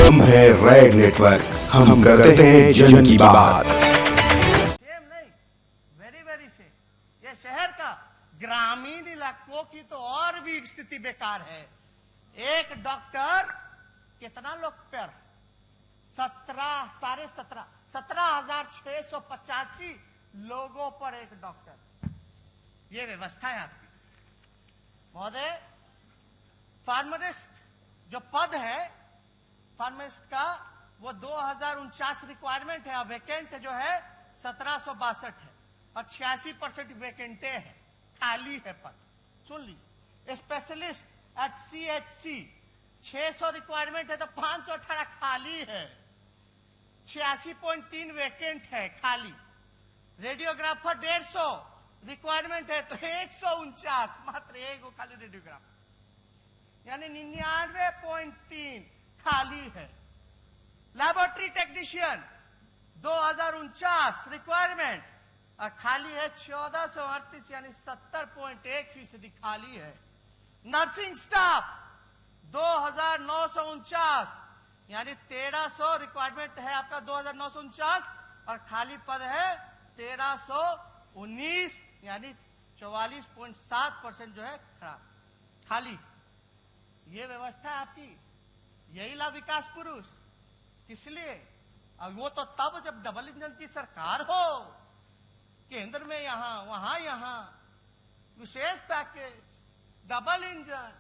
हम है red network, हम करते हैं जन की बात। सेम नहीं, वेरी वेरी सेम। ये शहर का ग्रामीण इलाकों की तो और भी स्थिति बेकार है। एक डॉक्टर कितना लोग पर 17,685 लोगों पर एक डॉक्टर। ये व्यवस्था है आपकी महोदय। फार्मासिस्ट जो पद है फार्मासिस्ट का वो 2049 रिक्वायरमेंट है। वैकेंट जो है 1762 है और 86% वैकेंटे है, खाली है पद। सुन लीजिए, स्पेशलिस्ट एट CHC 600 रिक्वायरमेंट है तो 518 खाली है, 86.3 वैकेंट है खाली। रेडियोग्राफर 150 रिक्वायरमेंट है तो 149 मात्र एक खाली रेडियोग्राफर, यानी 99.3 खाली है। लैबोरेटरी टेक्नीशियन 2049 रिक्वायरमेंट और खाली है 1438, यानी 70.1% खाली है। नर्सिंग स्टाफ 2949, यानी 1300 रिक्वायरमेंट है आपका 2949 और खाली पद है 1319, यानी 44.7% जो है खराब खाली। ये व्यवस्था है आपकी, यही ला विकास पुरुष। किस लिए? और वो तो तब जब डबल इंजन की सरकार हो, केंद्र में यहां वहां यहां विशेष पैकेज, डबल इंजन,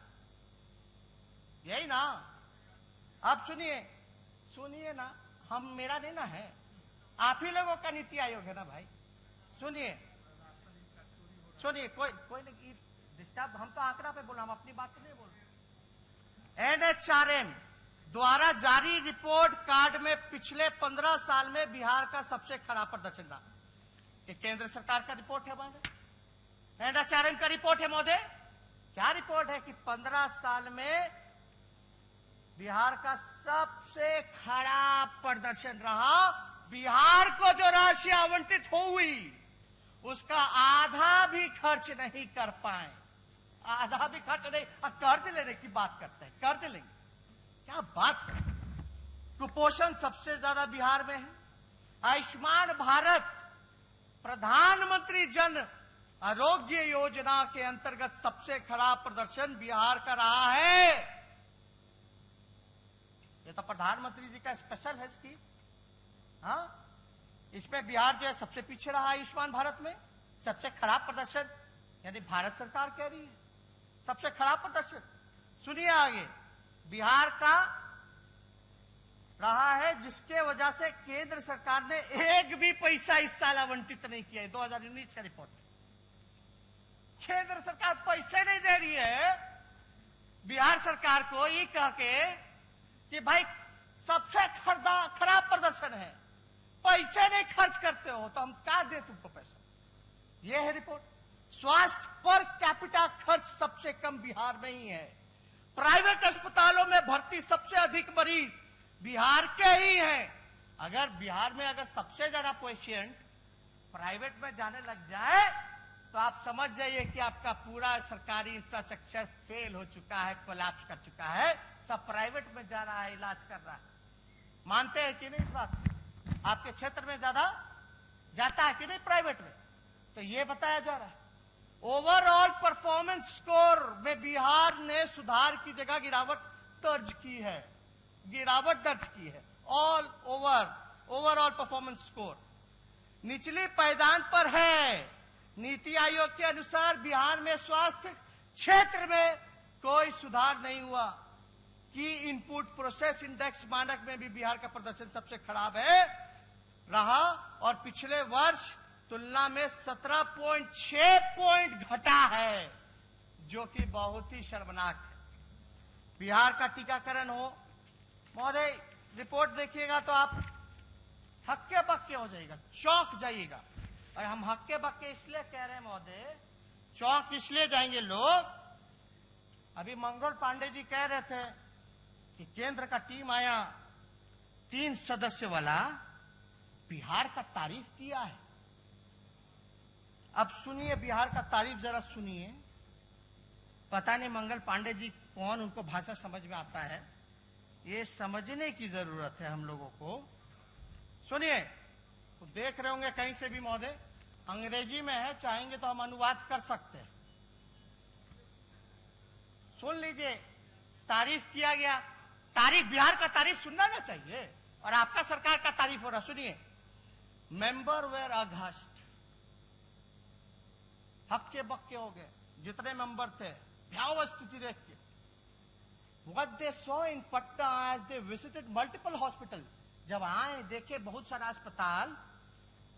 यही ना। आप सुनिए ना, हम मेरा नहीं ना है, आप ही लोगों का नीति आयोग है ना भाई। सुनिए, कोई नहीं डिस्टर्ब, हम तो आंकड़ा पे बोल, हम अपनी बात तो नहीं बोल रहे। NHRM द्वारा जारी रिपोर्ट कार्ड में पिछले 15 साल में बिहार का सबसे खराब प्रदर्शन रहा। ये केंद्र सरकार का रिपोर्ट है महोदय, NHRM का रिपोर्ट है महोदय। क्या रिपोर्ट है कि 15 साल में बिहार का सबसे खराब प्रदर्शन रहा। बिहार को जो राशि आवंटित हुई उसका आधा भी खर्च नहीं कर पाए, आधा भी खर्च नहीं, और कर्ज लेने की बात करते हैं, कर्ज लेंगे, क्या बात है। कुपोषण सबसे ज्यादा बिहार में है। आयुष्मान भारत प्रधानमंत्री जन आरोग्य योजना के अंतर्गत सबसे खराब प्रदर्शन बिहार का रहा है। ये तो प्रधानमंत्री जी का स्पेशल है स्कीम। हाँ, इसमें बिहार जो है सबसे पीछे रहा आयुष्मान भारत में, सबसे खराब प्रदर्शन, यानी भारत सरकार कह रही है सबसे खराब प्रदर्शन। सुनिए आगे, बिहार का रहा है जिसके वजह से केंद्र सरकार ने एक भी पैसा इस साल आवंटित नहीं किया है। 2019 का रिपोर्ट, केंद्र सरकार पैसे नहीं दे रही है बिहार सरकार को, ये कह के कि भाई सबसे खराब प्रदर्शन है, पैसे नहीं खर्च करते हो तो हम क्या दे तुमको पैसा। यह है रिपोर्ट। स्वास्थ्य पर कैपिटा खर्च सबसे कम बिहार में ही है। प्राइवेट अस्पतालों में भर्ती सबसे अधिक मरीज बिहार के ही हैं। अगर बिहार में अगर सबसे ज्यादा पेशेंट प्राइवेट में जाने लग जाए तो आप समझ जाइए कि आपका पूरा सरकारी इंफ्रास्ट्रक्चर फेल हो चुका है, कोलैप्स कर चुका है, सब प्राइवेट में जा रहा है, इलाज कर रहा है। मानते हैं कि नहीं इस बात? आपके क्षेत्र में ज्यादा जाता है कि नहीं प्राइवेट में? तो ये बताया जा रहा है। ओवरऑल परफॉर्मेंस स्कोर में बिहार ने सुधार की जगह गिरावट दर्ज की है। ऑल ओवरऑल परफॉर्मेंस स्कोर निचली पायदान पर है। नीति आयोग के अनुसार बिहार में स्वास्थ्य क्षेत्र में कोई सुधार नहीं हुआ। की इनपुट प्रोसेस इंडेक्स मानक में भी बिहार का प्रदर्शन सबसे खराब रहा और पिछले वर्ष तुलना में 17.6 पॉइंट घटा है, जो कि बहुत ही शर्मनाक है। बिहार का टीकाकरण हो महोदय, रिपोर्ट देखिएगा तो आप हक्के बक्के हो जाएगा, चौंक जाइएगा। और हम हक्के बक्के इसलिए कह रहे हैं महोदय, चौंक इसलिए जाएंगे लोग। अभी मंगल पांडे जी कह रहे थे कि केंद्र का टीम आया 3 सदस्य वाला, बिहार का तारीफ किया है। अब सुनिए बिहार का तारीफ जरा सुनिए। पता नहीं मंगल पांडे जी कौन, उनको भाषा समझ में आता है। ये समझने की जरूरत है हम लोगों को। सुनिए, तो देख रहे होंगे कहीं से भी महोदय, अंग्रेजी में है, चाहेंगे तो हम अनुवाद कर सकते हैं। सुन लीजिए, तारीफ किया गया, तारीफ, बिहार का तारीफ सुनना ना चाहिए, और आपका सरकार का तारीफ हो रहा। सुनिए, मेंबर वेर अघस्ट, हक्के बक्के हो गए जितने मेंबर थे, भयावह स्थिति देख के। What they saw in Patna as they visited multiple hospitals, जब आए देखे बहुत सारा अस्पताल,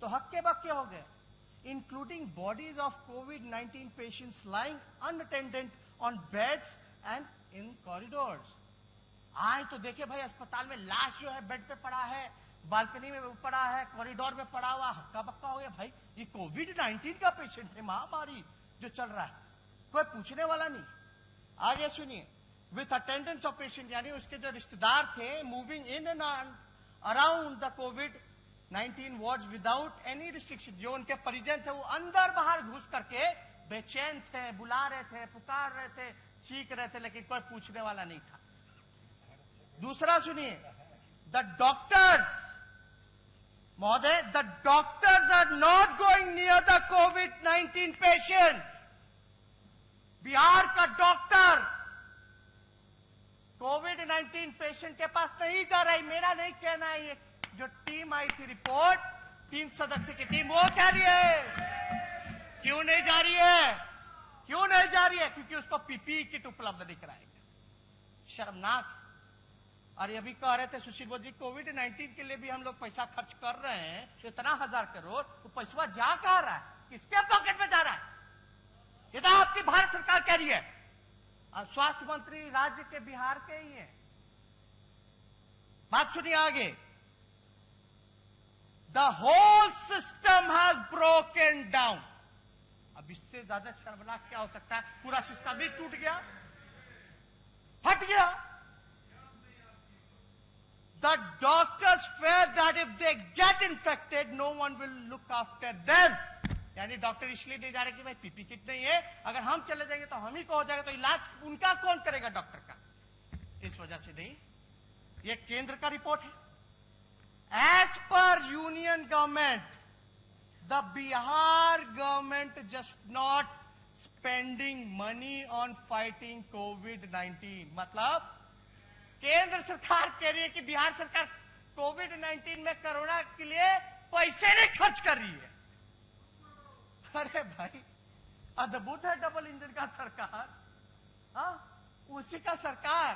तो हक्के बक्के हो गए, including bodies of COVID-19 patients lying unattended on beds and in corridors. आए तो देखे भाई अस्पताल में लाश जो है बेड पे पड़ा है, बालकनी में पड़ा है, कॉरिडोर में पड़ा हुआ, हक्का बक्का हो गया। भाई ये कोविड-19 का पेशेंट है, महामारी जो चल रहा है, कोई पूछने वाला नहीं। आगे सुनिए, विथ अटेंडेंस ऑफ पेशेंट, यानी उसके जो रिश्तेदार थे, moving in and around the covid ward without any restriction. जो उनके परिजन थे वो अंदर बाहर घुस करके बेचैन थे, बुला रहे थे, पुकार रहे थे, चीख रहे थे, लेकिन कोई पूछने वाला नहीं था। दूसरा सुनिए, द डॉक्टर्स, महोदय, the doctors are not going near the कोविड-19 पेशेंट। बिहार का डॉक्टर कोविड-19 पेशेंट के पास नहीं जा रहा है। मेरा नहीं कहना है, ये जो टीम आई थी रिपोर्ट, 3 सदस्य की टीम, वो कह रही है। क्यों नहीं जा रही है? क्यों नहीं जा रही है? क्योंकि उसको पीपीई किट उपलब्ध नहीं कराएगा। शर्मनाक। और ये भी कह रहे थे सुशील मोदी, कोविड-19 के लिए भी हम लोग पैसा खर्च कर रहे हैं, इतना 1000 करोड़, तो पैसा जा कहां रहा है? किसके पॉकेट में जा रहा है? ये तो आपकी भारत सरकार कह रही है। और स्वास्थ्य मंत्री राज्य के बिहार के ही है। बात सुनिए आगे, the whole system has broken down. अब इससे ज्यादा शर्मनाक क्या हो सकता है? पूरा सिस्टम ही टूट गया, फट गया। The doctors fear that if they get infected, no one will look after them. यानी डॉक्टर इसलिए नहीं जा रहे कि भाई पीपी किट नहीं है, अगर हम चले जाएंगे तो हम ही को हो जाएगा, तो इलाज उनका कौन करेगा? डॉक्टर का। इस वजह से नहीं। ये केंद्र का रिपोर्ट है। As per union government, the Bihar government just not spending money on fighting कोविड-19। मतलब केंद्र सरकार कह रही है कि बिहार सरकार कोविड-19 में कोरोना के लिए पैसे नहीं खर्च कर रही है। अरे भाई, अद्भुत है डबल इंजन का सरकार। हाँ, उसी का सरकार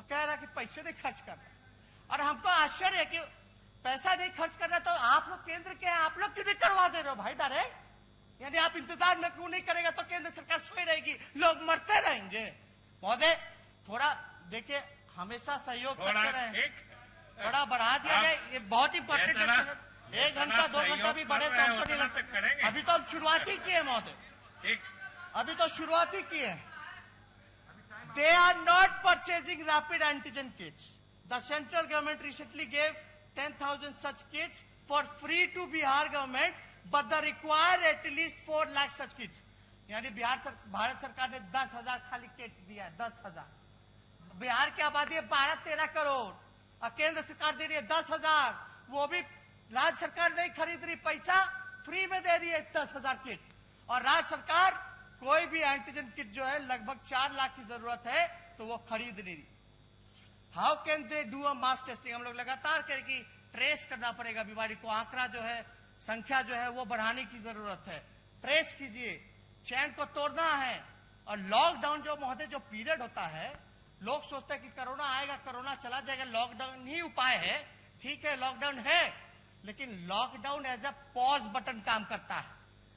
कह रहा है कि पैसे नहीं खर्च कर रहा। और हमको आश्चर्य है कि पैसा नहीं खर्च कर रहा, तो आप लोग केंद्र के हैं, आप लोग क्यों नहीं करवा दे रहे हो भाई डायरेक्ट? यानी आप इंतजार में क्यों नहीं करेगा तो केंद्र सरकार सोई रहेगी, लोग मरते रहेंगे। महोदय, थोड़ा देखिए, हमेशा सहयोग करते रहे, थोड़ा बढ़ा दिया जाए। ये बहुत इंपॉर्टेंट है। 1 घंटा 2 घंटा भी बढ़े तो हमको नहीं लगता। अभी तो हम शुरुआत ही किए महोदय, अभी तो शुरुआत ही किए। They are not purchasing rapid antigen kits. The central government recently gave 10,000 such kits for free to Bihar government, but they require at least 4 lakh such kits. यानी भारत सरकार ने 10,000 खाली किट दिया है, 10,000। बिहार की आबादी है 12-13 करोड़, और केंद्र सरकार दे रही है 10,000। वो भी राज्य सरकार नहीं खरीद रही, पैसा फ्री में दे रही है 10,000 किट। और राज्य सरकार कोई भी एंटीजन किट जो है लगभग 4 लाख की जरूरत है, तो वो खरीद नहीं रही। How can they do a mass testing? हम लोग लगातार कह रहे कि ट्रेस करना पड़ेगा बीमारी को, आंकड़ा जो है, संख्या जो है वो बढ़ाने की जरूरत है। ट्रेस कीजिए, चैन को तोड़ना है। और लॉकडाउन जो महोदय जो पीरियड होता है, लोग सोचते हैं कि कोरोना आएगा, कोरोना चला जाएगा, लॉकडाउन ही उपाय है। ठीक है, लॉकडाउन है, लेकिन lockdown as a pause button काम करता है।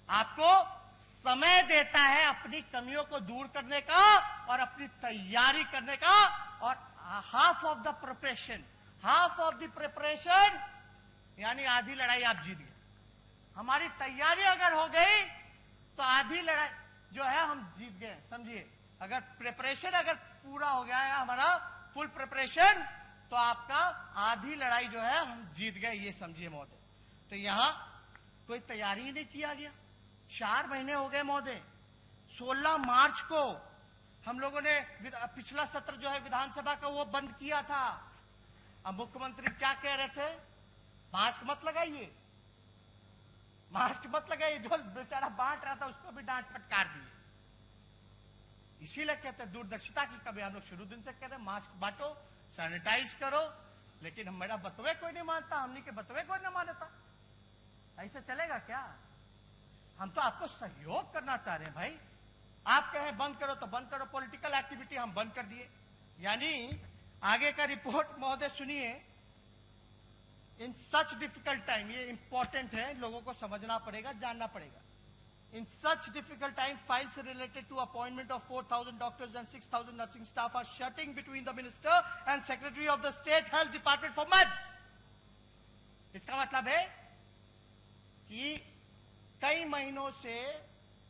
आपको समय देता है अपनी कमियों को दूर करने का और अपनी तैयारी करने का। और half of the preparation, half of the preparation यानी आधी लड़ाई आप जीत गए। हमारी तैयारी अगर हो गई तो आधी लड़ाई जो है हम जीत गए, समझिए। अगर प्रिपरेशन अगर पूरा हो गया है हमारा फुल प्रिपरेशन, तो आपका आधी लड़ाई जो है हम जीत गए, ये समझिए महोदय। तो यहां कोई तैयारी ही नहीं किया गया। 4 महीने हो गए महोदय। 16 मार्च को हम लोगों ने पिछला सत्र जो है विधानसभा का वो बंद किया था। अब मुख्यमंत्री क्या कह रहे थे, मास्क मत लगाइए, मास्क मत लगाइए। जो बेचारा बांट रहा था उसको भी डांट फटकार दिए। इसीलिए कहते हैं दूरदर्शिता की कभी हम लोग शुरू दिन से कह रहे हैं मास्क बांटो, सैनिटाइज करो, लेकिन हम मेरा बतवे कोई नहीं मानता, हमने के बतवे कोई नहीं मानता। ऐसे चलेगा क्या? हम तो आपको सहयोग करना चाह रहे हैं भाई। आप कहें बंद करो तो बंद करो, पॉलिटिकल एक्टिविटी हम बंद कर दिए। यानी आगे का रिपोर्ट महोदय सुनिए। इन सच डिफिकल्ट टाइम, ये इंपॉर्टेंट है, लोगों को समझना पड़ेगा, जानना पड़ेगा। In such difficult time, files related to appointment of 4,000 doctors and 6,000 nursing staff are shutting between the minister and secretary of the state health department for months. इसका मतलब है कि कई महीनों से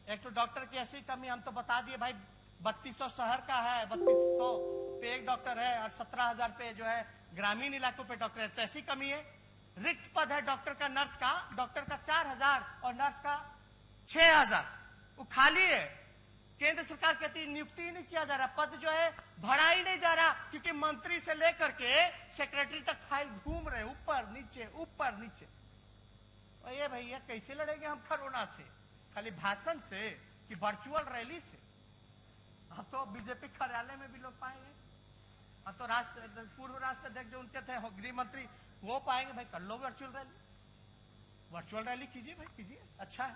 एक तो डॉक्टर की ऐसी कमी, हम तो बता दिए भाई 3200 शहर का है, 3200 पे एक डॉक्टर है और 17,000 पे जो है ग्रामीण इलाकों पे डॉक्टर है, तो ऐसी कमी है। रिक्त पद है डॉक्टर का, नर्स का, डॉक्टर का 4,000 और नर्स का 6,000, वो खाली है। केंद्र सरकार कहती है नियुक्ति ही नहीं किया जा रहा, पद जो है भरा ही नहीं जा रहा, क्योंकि मंत्री से लेकर के सेक्रेटरी तक फाइल घूम रहे, ऊपर नीचे ऊपर नीचे। और ये भैया कैसे लड़ेंगे हम कोरोना से? खाली भाषण से कि वर्चुअल रैली से? अब तो बीजेपी कार्यालय में भी लोग पाएंगे, अब तो पूर्व राष्ट्राध्यक्ष जो उनके थे गृह मंत्री वो पाएंगे। भाई कर लो वर्चुअल रैली, वर्चुअल रैली कीजिए भाई, कीजिए, अच्छा है,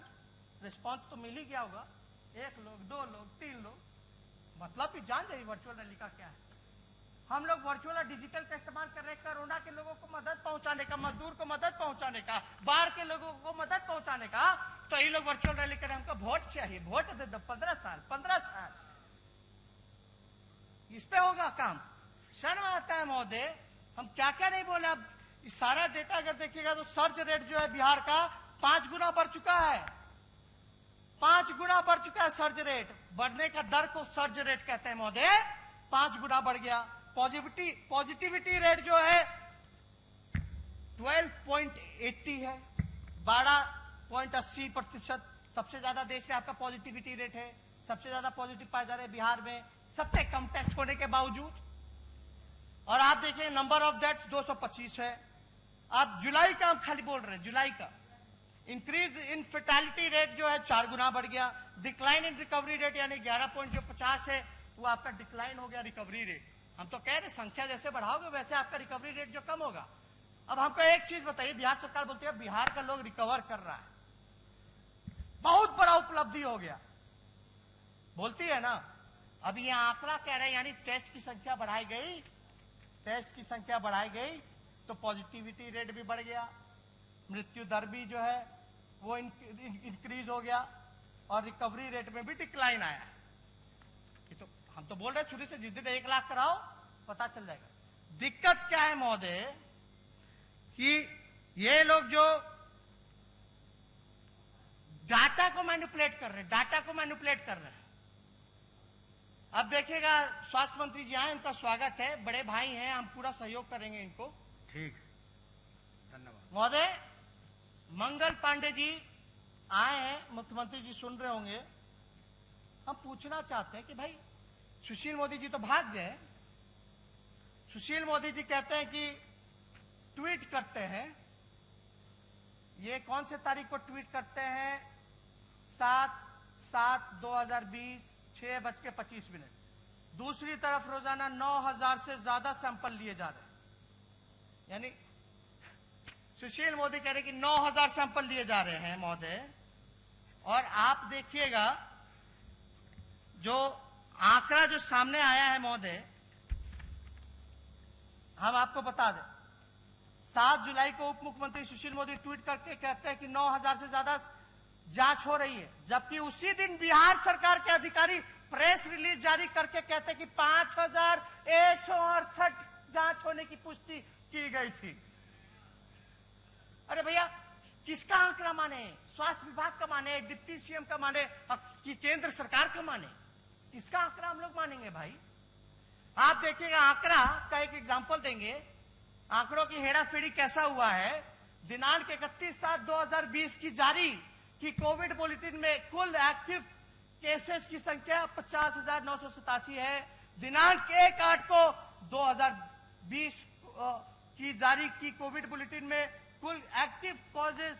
रिस्पांस तो मिल ही गया होगा। 1 लोग 2 लोग 3 लोग, मतलब भी जान जाइए वर्चुअल रैली का क्या है। हम लोग वर्चुअल और डिजिटल का इस्तेमाल कर रहे हैं कोरोना के लोगों को मदद पहुंचाने का, मजदूर को मदद पहुंचाने का, बाढ़ के लोगों को मदद पहुंचाने का। तो ये लोग वर्चुअल रैली करें, हमको वोट चाहिए, वोट दे दो, 15 साल इस पे होगा काम। शर्म आता है महोदय, हम क्या क्या नहीं बोले। अब सारा डेटा अगर देखिएगा तो सर्च रेट जो है बिहार का 5 गुना बढ़ चुका है, 5 गुना बढ़ चुका है सर्ज रेट। बढ़ने का दर को सर्ज रेट कहते हैं महोदय, 5 गुना बढ़ गया। पॉजिटिविटी रेट जो है 12.80 है, 12.80%। सबसे ज्यादा देश में आपका पॉजिटिविटी रेट है, सबसे ज्यादा पॉजिटिव पाए जा रहे हैं बिहार में, सबसे कम टेस्ट होने के बावजूद। और आप देखिए नंबर ऑफ डेथ्स 225 है। आप जुलाई का हम खाली बोल रहे हैं, जुलाई का इंक्रीज इन फेटालिटी रेट जो है 4 गुना बढ़ गया। डिक्लाइन इन रिकवरी रेट यानी 11.50 है, वो आपका डिक्लाइन हो गया रिकवरी रेट। हम तो कह रहे संख्या जैसे बढ़ाओगे वैसे आपका रिकवरी रेट जो कम होगा। अब हमको एक चीज बताइए, बिहार सरकार बोलती है बिहार का लोग रिकवर कर रहा है, बहुत बड़ा उपलब्धि हो गया, बोलती है ना। अब ये आंकड़ा कह रहे हैं यानी टेस्ट की संख्या बढ़ाई गई, टेस्ट की संख्या बढ़ाई गई तो पॉजिटिविटी रेट भी बढ़ गया, मृत्यु दर भी जो है वो इंक्रीज हो गया और रिकवरी रेट में भी डिक्लाइन आया। ये तो हम तो बोल रहे शुरू से, जिस दिन 1 लाख कराओ पता चल जाएगा। दिक्कत क्या है महोदय कि ये लोग जो डाटा को मैनिपुलेट कर रहे हैं, डाटा को मैनिपुलेट कर रहे हैं। अब देखिएगा स्वास्थ्य मंत्री जी आए, उनका स्वागत है, बड़े भाई हैं, हम पूरा सहयोग करेंगे इनको। ठीक, धन्यवाद महोदय। मंगल पांडे जी आए हैं, मुख्यमंत्री जी सुन रहे होंगे। हम पूछना चाहते हैं कि भाई सुशील मोदी जी तो भाग गए, सुशील मोदी जी कहते हैं कि ट्वीट करते हैं, ये कौन से तारीख को ट्वीट करते हैं? 7/7/2020 6:25। दूसरी तरफ रोजाना 9,000 से ज्यादा सैंपल लिए जा रहे हैं, यानी सुशील मोदी कह रहे कि 9,000 सैंपल लिए जा रहे हैं महोदय। और आप देखिएगा जो आंकड़ा जो सामने आया है महोदय, हम आपको बता दें, 7 जुलाई को उप मुख्यमंत्री सुशील मोदी ट्वीट करके कहते हैं कि 9,000 से ज्यादा जांच हो रही है, जबकि उसी दिन बिहार सरकार के अधिकारी प्रेस रिलीज जारी करके कहते हैं कि 5,168 जांच होने की पुष्टि की गई थी। अरे भैया किसका आंकड़ा माने? स्वास्थ्य विभाग का माने, डिप्टी सीएम का माने कि केंद्र सरकार का माने? किसका आंकड़ा हम लोग मानेंगे भाई? आप देखिएगा आंकड़ा का एक एग्जांपल देंगे, आंकड़ों की हेराफेरी कैसा हुआ है। दिनांक 31/7/2020 की जारी कि कोविड बुलेटिन में कुल एक्टिव केसेस की संख्या 50,987 है। दिनांक 1/8 को 2020 की जारी की कोविड बुलेटिन में कुल एक्टिव कॉजेज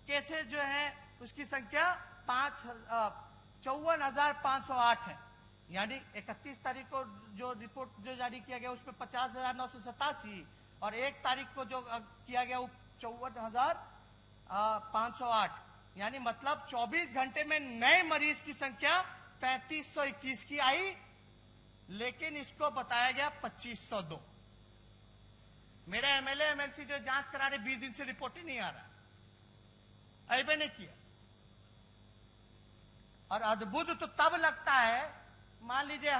केसेस जो हैं उसकी संख्या 54,508 है। यानी 31 तारीख को जो रिपोर्ट जो जारी किया गया उसमें 50,987 और 1 तारीख को जो किया गया वो 54,508, यानी मतलब 24 घंटे में नए मरीज की संख्या 3521 की आई, लेकिन इसको बताया गया 2502। मेरे एमएलए एमएलसी जो जांच करा रहे 20 दिन से रिपोर्ट ही नहीं आ रहा, अभी नहीं किया। और अद्भुत तो तब लगता है, मान लीजिए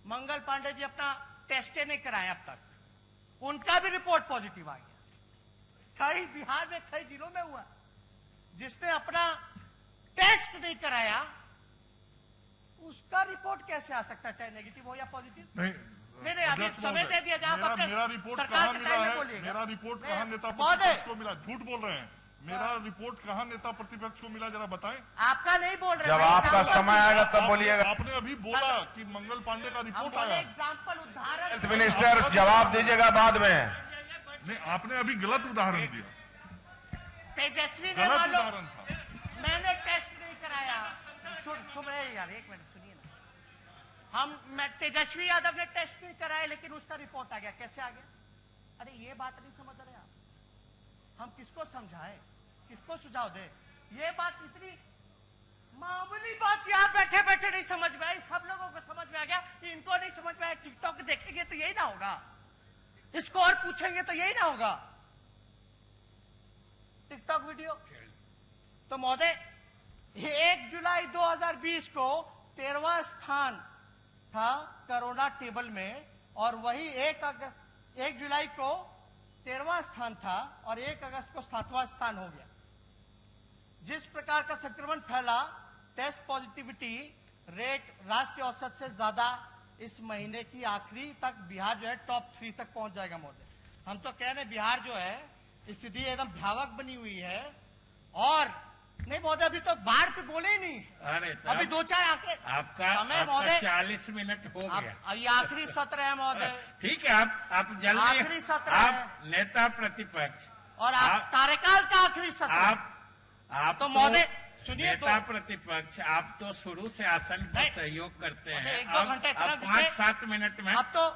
मंगल पांडे जी अपना टेस्ट नहीं कराए अब तक, उनका भी रिपोर्ट पॉजिटिव आ गया। कई बिहार में कई जिलों में हुआ, जिसने अपना टेस्ट नहीं कराया उसका रिपोर्ट कैसे आ सकता है, चाहे नेगेटिव हो या पॉजिटिव? नहीं, अभी समय दे दिया जाए। मेरा रिपोर्ट कहाँ मिला है? मेरा रिपोर्ट कहाँ नेता प्रतिपक्ष को मिला? झूठ बोल रहे हैं। मेरा रिपोर्ट कहाँ नेता प्रतिपक्ष को मिला, जरा बताएं। आपका नहीं बोल रहे, जब आपका समय आएगा तब बोलिएगा। आपने अभी बोला कि मंगल पांडे का रिपोर्ट आया। एग्जाम्पल उदाहरण हेल्थ मिनिस्टर जवाब दीजिएगा बाद में। नहीं, आपने अभी गलत उदाहरण दिया। तेजस्वी ने गलत उदाहरण था। मैंने टेस्ट नहीं कराया। सुन रहे यार, एक मिनट सुनिए ना। मैं तेजस्वी यादव ने टेस्ट नहीं कराया लेकिन उसका रिपोर्ट आ गया, कैसे आ गया? अरे ये बात नहीं समझ रहे आप। हम किसको समझाएं, किसको सुझाव दे? ये बात इतनी मामूली बात यहां बैठे बैठे नहीं समझ में आई, सब लोगों को समझ में आ गया, इनको नहीं समझ में आया। टिकटॉक देखेंगे तो यही ना होगा, इसको और पूछेंगे तो यही ना होगा, टिकटॉक वीडियो। तो महोदय 1 जुलाई 2020 को 13वां स्थान था कोरोना टेबल में, और वही 1 जुलाई को 13वां स्थान था और 1 अगस्त को 7वां स्थान हो गया। जिस प्रकार का संक्रमण फैला, टेस्ट पॉजिटिविटी रेट राष्ट्रीय औसत से ज्यादा इस महीने की आखिरी तक बिहार जो है टॉप 3 तक पहुंच जाएगा महोदय। हम तो कह रहे बिहार जो है स्थिति एकदम भयावह बनी हुई है। और नहीं महोदय, अभी तो बाढ़ पे बोले ही नहीं। अरे अभी 2-4 आंकड़े आपका समय महोदय 40 मिनट हो गया। अब ये आखिरी सत्र है महोदय। ठीक है, आप जल्दी, आखिरी सत्र आप है। नेता प्रतिपक्ष और आप कार्यकाल का आखिरी सत्र। आप तो महोदय सुनिए, नेता प्रतिपक्ष आप तो शुरू से आसन पर सहयोग करते हैं। 1-2 घंटे अब 5-7 मिनट में अब तो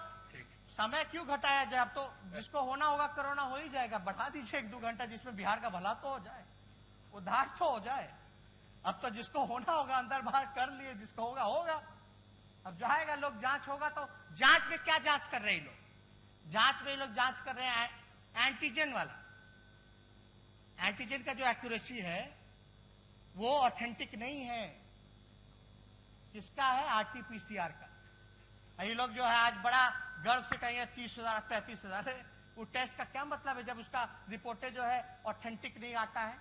समय क्यों घटाया जाए? अब तो जिसको होना होगा कोरोना हो ही जाएगा, बढ़ा दीजिए 1-2 घंटा, जिसमें बिहार का भला तो हो जाए, उद्धार तो हो जाए। अब तो जिसको होना होगा अंदर बाहर कर लिए, जिसको होगा होगा। अब जाएगा लोग, जांच होगा तो जांच में क्या जांच कर रहे हैं लोग? जांच में लोग जांच कर रहे हैं एंटीजन वाला। एंटीजन का जो एक्यूरेसी है वो ऑथेंटिक नहीं है। किसका है? आरटीपीसीआर का। ये लोग जो है आज बड़ा गर्व से कहेंगे 30,000 35,000 है। वो टेस्ट का क्या मतलब है जब उसका रिपोर्टें जो है ऑथेंटिक नहीं आता है?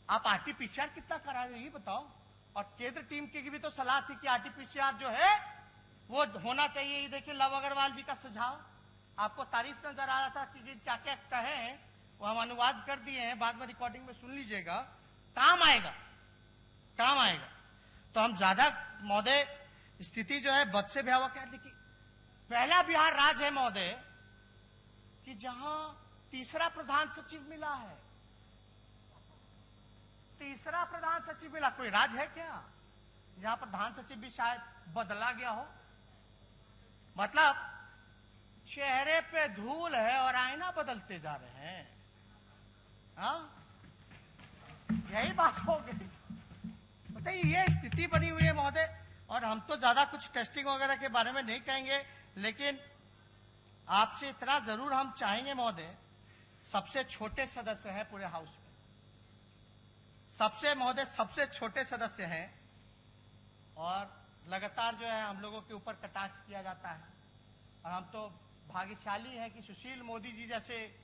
आप आरटीपीसीआर कितना करा रहे ये बताओ। और केंद्र टीम की भी तो सलाह थी कि आरटीपीसीआर जो है वो होना चाहिए। ये देखिए लव अग्रवाल जी का सुझाव, आपको तारीफ नजर आ रहा था कि क्या क्या कहे हैं, वो हम अनुवाद कर दिए हैं, बाद में रिकॉर्डिंग में सुन लीजिएगा, काम आएगा, काम आएगा। तो हम ज्यादा महोदय स्थिति जो है बद से भयावह कह देखिए। पहला बिहार राज्य है महोदय कि जहां तीसरा प्रधान सचिव मिला है। तीसरा प्रधान सचिव मिला। कोई राज्य है क्या जहां प्रधान सचिव भी शायद बदला गया हो? मतलब चेहरे पे धूल है और आईना बदलते जा रहे हैं। हाँ, यही बात हो गई। बताइए, ये स्थिति बनी हुई है महोदय। और हम तो ज्यादा कुछ टेस्टिंग वगैरह के बारे में नहीं कहेंगे, लेकिन आपसे इतना जरूर हम चाहेंगे महोदय, सबसे छोटे सदस्य हैं पूरे हाउस में, सबसे छोटे सदस्य हैं, और लगातार जो है हम लोगों के ऊपर कटाक्ष किया जाता है। और हम तो भाग्यशाली हैं कि सुशील मोदी जी जैसे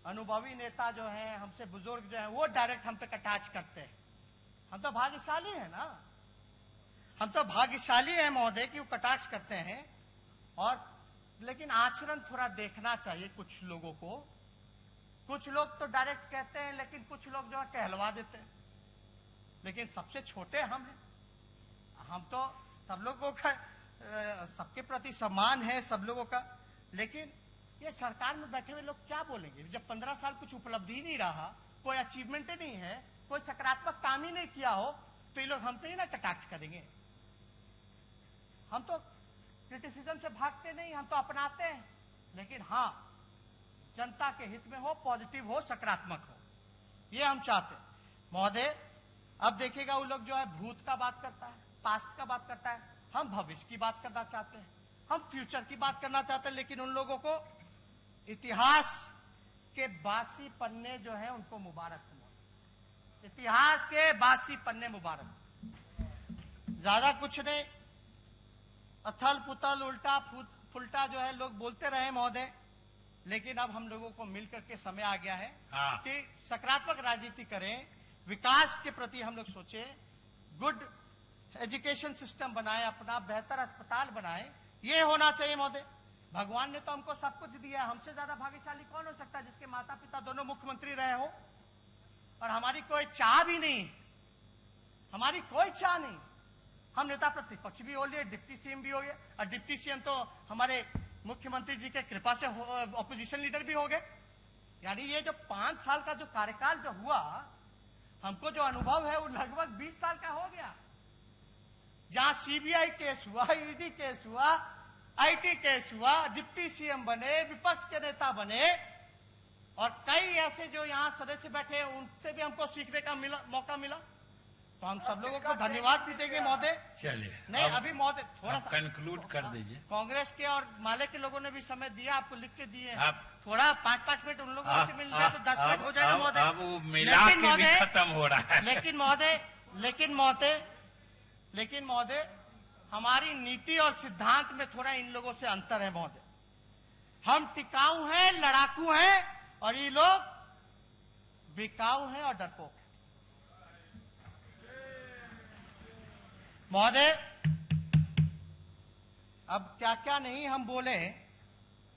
अनुभवी नेता जो हैं, हमसे बुजुर्ग जो हैं, वो डायरेक्ट हम पे कटाक्ष करते हैं। हम तो भाग्यशाली हैं ना, हम तो भाग्यशाली हैं महोदय कि वो कटाक्ष करते हैं। और लेकिन आचरण थोड़ा देखना चाहिए कुछ लोगों को। कुछ लोग तो डायरेक्ट कहते हैं, लेकिन कुछ लोग जो है कहलवा देते हैं। लेकिन सबसे छोटे हम हैं, हम तो सब लोगों का सबके प्रति सम्मान है सब लोगों का, लेकिन ये सरकार में बैठे हुए लोग क्या बोलेंगे जब 15 साल कुछ उपलब्धि ही नहीं रहा, कोई अचीवमेंट ही नहीं है, कोई सकारात्मक काम ही नहीं किया हो, तो ये लोग हम पे ही ना कटाक्ष करेंगे। हम तो क्रिटिसिज्म से भागते नहीं, हम तो अपनाते हैं, लेकिन हाँ जनता के हित में हो, पॉजिटिव हो, सकारात्मक हो, ये हम चाहते हैं। महोदय अब देखिएगा वो लोग जो है भूत का बात करता है, पास्ट का बात करता है, हम भविष्य की बात करना चाहते हैं, हम फ्यूचर की बात करना चाहते हैं, लेकिन उन लोगों को इतिहास के बासी पन्ने जो है उनको मुबारक हो, इतिहास के बासी पन्ने मुबारक। ज्यादा कुछ नहीं, अथल पुथल उल्टा फुलटा जो है लोग बोलते रहे महोदय, लेकिन अब हम लोगों को मिलकर के समय आ गया है कि सकारात्मक राजनीति करें, विकास के प्रति हम लोग सोचें, गुड एजुकेशन सिस्टम बनाए, अपना बेहतर अस्पताल बनाए, ये होना चाहिए महोदय। भगवान ने तो हमको सब कुछ दिया, हमसे ज्यादा भाग्यशाली कौन हो सकता है जिसके माता पिता दोनों मुख्यमंत्री रहे हो, और हमारी कोई चाह भी नहीं, हमारी कोई चाह नहीं, हम नेता प्रतिपक्ष भी हो लिए, डिप्टी सीएम भी हो गए, और डिप्टी सीएम तो हमारे मुख्यमंत्री जी के कृपा से ऑपोजिशन लीडर भी हो गए। यानी ये जो 5 साल का जो कार्यकाल जो हुआ, हमको जो अनुभव है वो लगभग 20 साल का हो गया, जहां सीबीआई केस हुआ, ईडी केस हुआ, आईटी केस हुआ, डिप्टी सीएम बने, विपक्ष के नेता बने, और कई ऐसे जो यहाँ सदस्य बैठे हैं उनसे भी हमको सीखने का मौका मिला, तो हम सब लोगों को धन्यवाद भी देंगे महोदय। चलिए नहीं अभी महोदय थोड़ा सा कंक्लूड कर दीजिए। कांग्रेस के और माले के लोगों ने भी समय दिया, आपको लिख के दिए, आप थोड़ा 5-5 मिनट उन लोगों से मिल जाए तो 10 मिनट हो जाएगा महोदय। अब वो मिला के भी खत्म हो रहा है। लेकिन महोदय हमारी नीति और सिद्धांत में थोड़ा इन लोगों से अंतर है महोदय। हम टिकाऊ हैं, लड़ाकू हैं, और ये लोग बिकाऊ हैं और डरपोक हैं। महोदय अब क्या क्या नहीं हम बोले,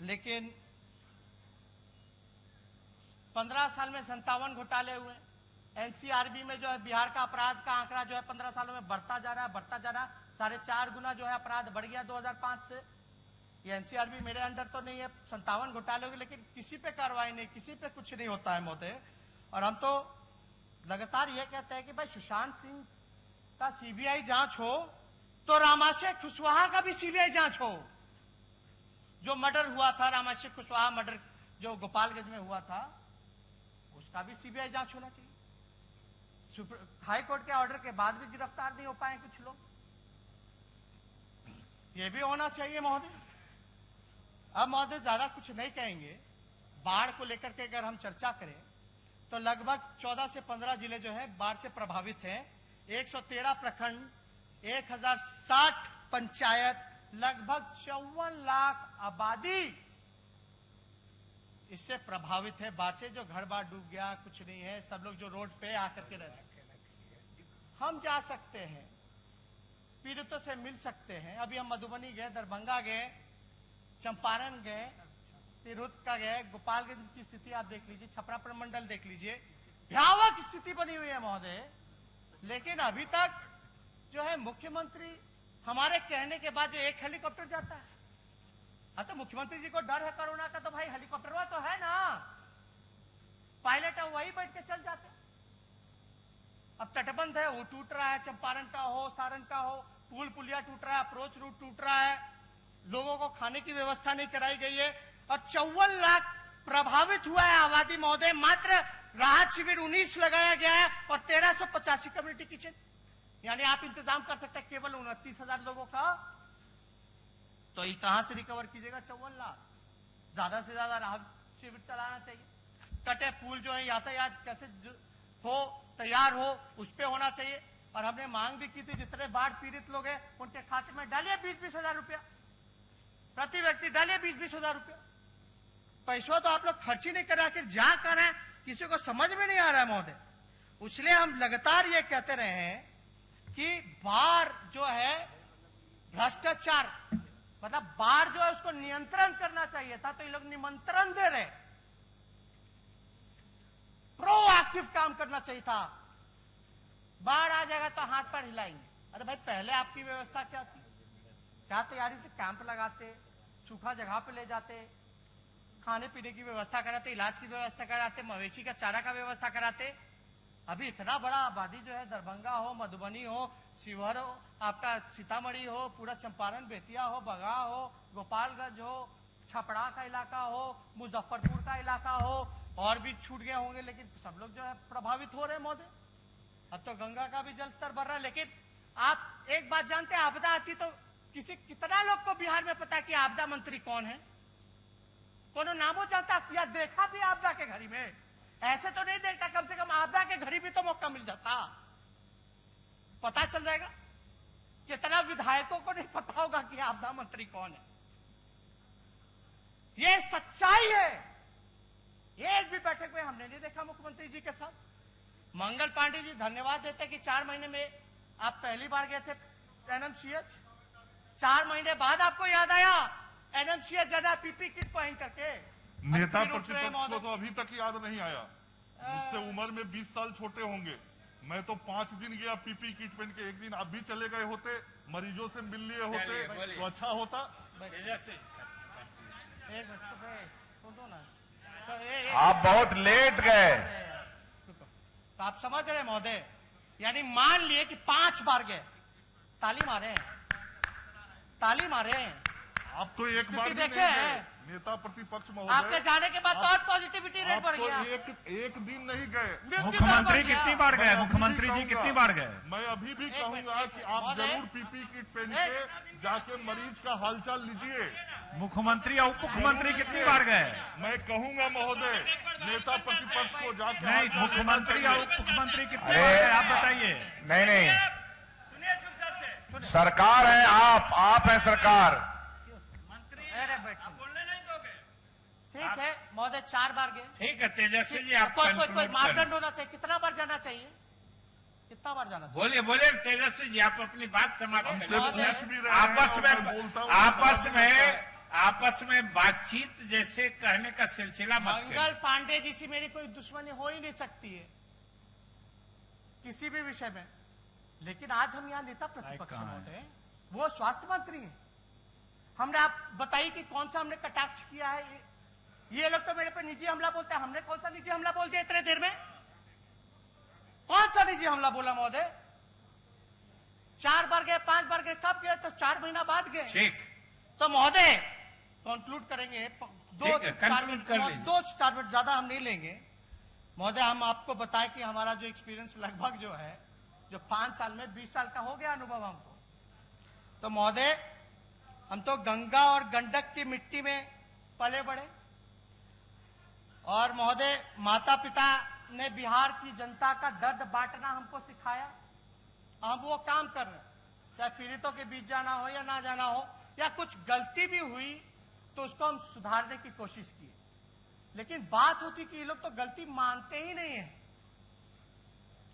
लेकिन 15 साल में 57 घोटाले हुए। एनसीआरबी में जो है बिहार का अपराध का आंकड़ा जो है 15 सालों में बढ़ता जा रहा है, 4.5 गुना जो है अपराध बढ़ गया 2005 से। ये एनसीआरबी मेरे अंडर तो नहीं है, 57 घोटाले हो गए, लेकिन किसी पे कार्रवाई नहीं, किसी पे कुछ नहीं होता है महोदय। और हम तो लगातार ये कहते हैं कि भाई सुशांत सिंह का सीबीआई जांच हो तो रामाशय कुशवाहा का भी सीबीआई जांच हो। जो मर्डर हुआ था, रामाशय कुशवाहा मर्डर जो गोपालगंज में हुआ था, उसका भी सीबीआई जांच होना चाहिए। हाई कोर्ट के ऑर्डर के बाद भी गिरफ्तार नहीं हो पाए कुछ लोग, ये भी होना चाहिए महोदय। अब महोदय ज्यादा कुछ नहीं कहेंगे। बाढ़ को लेकर के अगर हम चर्चा करें तो लगभग 14 से 15 जिले जो है बाढ़ से प्रभावित हैं। 113 प्रखंड, 1060 पंचायत, लगभग 54 लाख आबादी इससे प्रभावित है बाढ़ से। जो घर बार डूब गया, कुछ नहीं है, सब लोग जो रोड पे आकर के रह रहे हैं। हम जा सकते हैं, पीड़ितों से मिल सकते हैं। अभी हम मधुबनी गए, दरभंगा गए, चंपारण गए, तिरहुत का गए, गोपालगंज की स्थिति आप देख लीजिए, छपरा प्रमंडल देख लीजिए, भयावह स्थिति बनी हुई है महोदय। लेकिन अभी तक जो है मुख्यमंत्री हमारे कहने के बाद जो एक हेलीकॉप्टर जाता है, तो मुख्यमंत्री जी को डर है कोरोना का, तो भाई हेलीकॉप्टर तो है ना, पायलट है वही बैठ के चल जाते। अब तटबंध है, वो टूट रहा है, चंपारण का हो, सारण का हो, पुल पुलिया टूट रहा है, अप्रोच रूट टूट रहा है, लोगों को खाने की व्यवस्था नहीं कराई गई है, और 54 लाख प्रभावित हुआ है आबादी महोदय। मात्र राहत शिविर 19 लगाया गया है और 1385 कम्युनिटी किचन, यानी आप इंतजाम कर सकते हैं केवल 29,000 लोगों का। तो ये कहां से रिकवर कीजिएगा 54 लाख? ज्यादा से ज्यादा राहत शिविर चलाना चाहिए। कटे पुल जो है यातायात कैसे हो, तैयार हो, उस पर होना चाहिए। और हमने मांग भी की थी, जितने बाढ़ पीड़ित लोग हैं उनके खाते में डालिए 20-20 हजार रुपया, प्रति व्यक्ति डालिए 20-20 हजार रुपया। पैसा तो आप लोग खर्च ही नहीं कर रहे, आखिर जा कर है किसी को समझ में नहीं आ रहा है महोदय। इसलिए हम लगातार ये कहते रहे हैं कि बाढ़ जो है भ्रष्टाचार, मतलब बाढ़ जो है उसको नियंत्रण करना चाहिए था, तो ये लोग निमंत्रण दे रहे, प्रोएक्टिव काम करना चाहिए था। बाढ़ आ जाएगा तो हाथ पर हिलाएंगे, अरे भाई पहले आपकी व्यवस्था क्या थी? क्या तैयारी थी? कैंप लगाते, सूखा जगह पे ले जाते, खाने पीने की व्यवस्था कराते, इलाज की व्यवस्था कराते, मवेशी का चारा का व्यवस्था कराते। अभी इतना बड़ा आबादी जो है, दरभंगा हो, मधुबनी हो, शिवहर हो, आपका सीतामढ़ी हो, पूरा चंपारण बेतिया हो, बगहा हो, गोपालगंज हो, छपरा का इलाका हो, मुजफ्फरपुर का इलाका हो, और भी छूट गए होंगे, लेकिन सब लोग जो है प्रभावित हो रहे हैं महोदय। अब तो गंगा का भी जल स्तर बढ़ रहा है। लेकिन आप एक बात जानते हैं, आपदा आती तो कितना लोग को बिहार में पता है कि आपदा मंत्री कौन है? कोनो नामो जानता या देखा भी आपदा के घड़ी में? ऐसे तो नहीं देखता, कम से कम आपदा के घड़ी भी तो मौका मिल जाता, पता चल जाएगा। कितना विधायकों को नहीं पता होगा कि आपदा मंत्री कौन है। ये सच्चाई है। एक भी बैठक में हमने नहीं देखा मुख्यमंत्री जी के साथ। मंगल पांडे जी धन्यवाद देते कि 4 महीने में आप पहली बार गए थे एनएमसीएच। 4 महीने बाद आपको याद आया एनएमसीएच जाना पीपी किट पहन करके। नेता प्रतिपक्ष को तो अभी तक याद नहीं आया। मुझसे उम्र में 20 साल छोटे होंगे। मैं तो 5 दिन गया पीपी किट पहन के। एक दिन आप भी चले गए होते, मरीजों से मिल लिए होते तो अच्छा होता। एक सुनो ना, तो आप बहुत लेट गए। तो आप समझ रहे महोदय, यानी मान लिए कि 5 बार गए, ताली मारे, ताली मारे। आप तो एक बार भी नहीं देखे गए नेता प्रतिपक्ष महोदय। आपके जाने के बाद और पॉजिटिविटी रेट बढ़ गया। एक दिन नहीं गए। मुख्यमंत्री कितनी बार गए? मुख्यमंत्री जी कितनी बार गए? मैं अभी भी कहूंगा कि आप जरूर पीपी किट पहन के जाके मरीज का हालचाल लीजिए। मुख्यमंत्री और उप मुख्यमंत्री कितनी बार गए? मैं कहूंगा महोदय, नेता प्रतिपक्ष को जाके नहीं, मुख्यमंत्री और उप मुख्यमंत्री कितनी बार गए आप बताइए। नहीं नहीं, सरकार है, आप है सरकार। ठीक है महोदय, 4 बार गए। ठीक है तेजस्वी जी, आप कोई मापदंड होना चाहिए। कितना बार जाना चाहिए? कितना बार जाना चाहिए? बोलिए बोलिए तेजस्वी जी, आप अपनी बात समाप्त करें। आपस में बातचीत जैसे कहने का सिलसिला मत करें। मंगल पांडे जी से मेरी कोई दुश्मनी हो ही नहीं सकती है किसी भी विषय में। लेकिन आज हम यहाँ नेता प्रतिपक्ष महोदय, वो स्वास्थ्य मंत्री हैं। हमने आप बताइए कि कौन सा हमने कटाक्ष किया है? ये लोग तो मेरे पे निजी हमला बोलते हैं। हमने कौन सा निजी हमला बोल दिया इतने देर में? कौन सा निजी हमला बोला महोदय? 4 बार गए, 5 बार गए, कब गए? तो 4 महीना बाद गए। ठीक, तो महोदय कंक्लूड करेंगे, 2-4 मिनट, ज्यादा हम नहीं लेंगे महोदय। हम आपको बताएं कि हमारा जो एक्सपीरियंस लगभग जो है, जो 5 साल में 20 साल का हो गया अनुभव हमको। तो महोदय हम तो गंगा और गंडक की मिट्टी में पले बड़े, और महोदय माता पिता ने बिहार की जनता का दर्द बांटना हमको सिखाया। हम वो काम कर रहे हैं, चाहे पीड़ितों के बीच जाना हो या ना जाना हो, या कुछ गलती भी हुई तो उसको हम सुधारने की कोशिश की। लेकिन बात होती कि ये लोग तो गलती मानते ही नहीं है।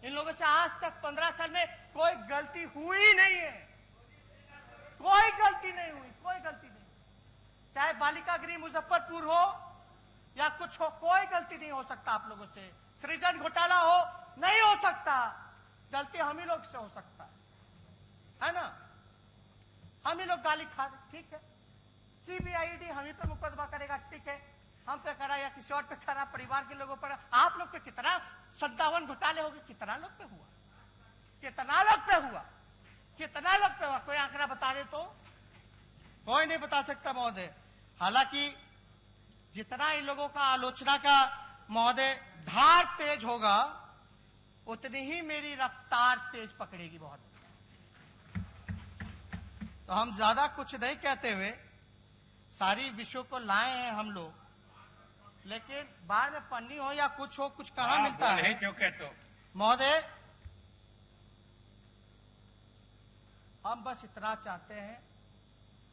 इन लोगों से आज तक 15 साल में कोई गलती हुई नहीं है। कोई गलती नहीं हुई, कोई गलती नहीं। चाहे बालिका गृह मुजफ्फरपुर हो या कुछ हो, कोई गलती नहीं हो सकता आप लोगों से। सृजन घोटाला हो, नहीं हो सकता। गलती हम ही लोग से हो सकता है ना? हम ही लोग गाली खा रहे, ठीक है। सीबीआईडी हम ही पे मुकदमा करेगा, ठीक है। हम पे करा या किसी और पे करा, परिवार के लोगों पर। आप लोग पे कितना 57 घोटाले हो गए? कितना लोग पे हुआ? कितना लोग पे हुआ? कितना लोग पे हुआ? कोई आंकड़ा बता दे तो? कोई नहीं बता सकता महोदय। हालांकि जितना इन लोगों का आलोचना का महोदय धार तेज होगा, उतनी ही मेरी रफ्तार तेज पकड़ेगी बहुत। तो हम ज्यादा कुछ नहीं कहते हुए सारी विषयों को लाए हैं हम लोग, लेकिन बाद में पन्नी हो या कुछ हो, कुछ कहाँ मिलता है चौके तो महोदय। हम बस इतना चाहते हैं,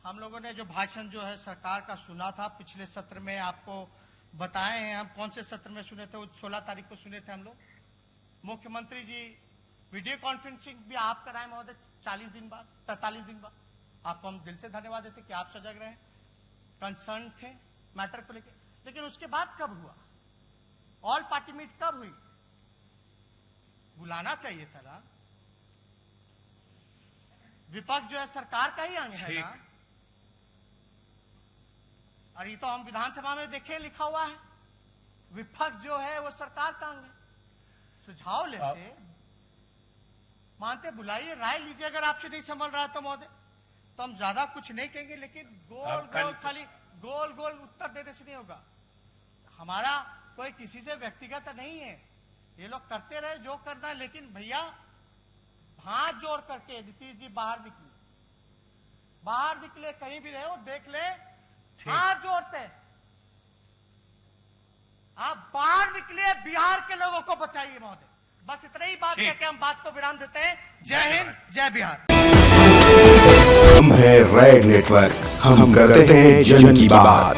हम लोगों ने जो भाषण जो है सरकार का सुना था पिछले सत्र में, आपको बताए हैं। हम कौन से सत्र में सुने थे? 16 तारीख को सुने थे हम लोग। मुख्यमंत्री जी वीडियो कॉन्फ्रेंसिंग भी आप कराए महोदय 40 दिन बाद, 45 दिन बाद। आपको हम दिल से धन्यवाद देते कि आप सजग रहे, कंसर्न थे मैटर को लेकर। लेकिन उसके बाद कब हुआ? ऑल पार्टी मीट कब हुई? बुलाना चाहिए था ना। विपक्ष जो है सरकार का ही अंग है ठीक। ना। और ये तो हम विधानसभा में देखे लिखा हुआ है, विपक्ष जो है वो सरकार का अंग है। सुझाव लेते, मानते, बुलाइए, राय लीजिए। अगर आपसे नहीं संभल रहा तो महोदय, तो हम ज्यादा कुछ नहीं कहेंगे, लेकिन गोल अब कल- गोल खाली गोल गोल उत्तर देने से नहीं होगा। हमारा कोई किसी से व्यक्तिगत नहीं है, ये लोग करते रहे जो करना है, लेकिन भैया हाथ जोड़ करके नीतीश जी बाहर निकले, बाहर निकले, कहीं भी रहे हो देख ले, हाथ जोड़ते आप बाहर निकले, बिहार के लोगों को बचाइए महोदय। बस इतना ही बात ठीक। कहकर हम बात को विराम देते हैं। जय हिंद, जय बिहार। हम है रेड नेटवर्क, हम करते हैं जन की बात।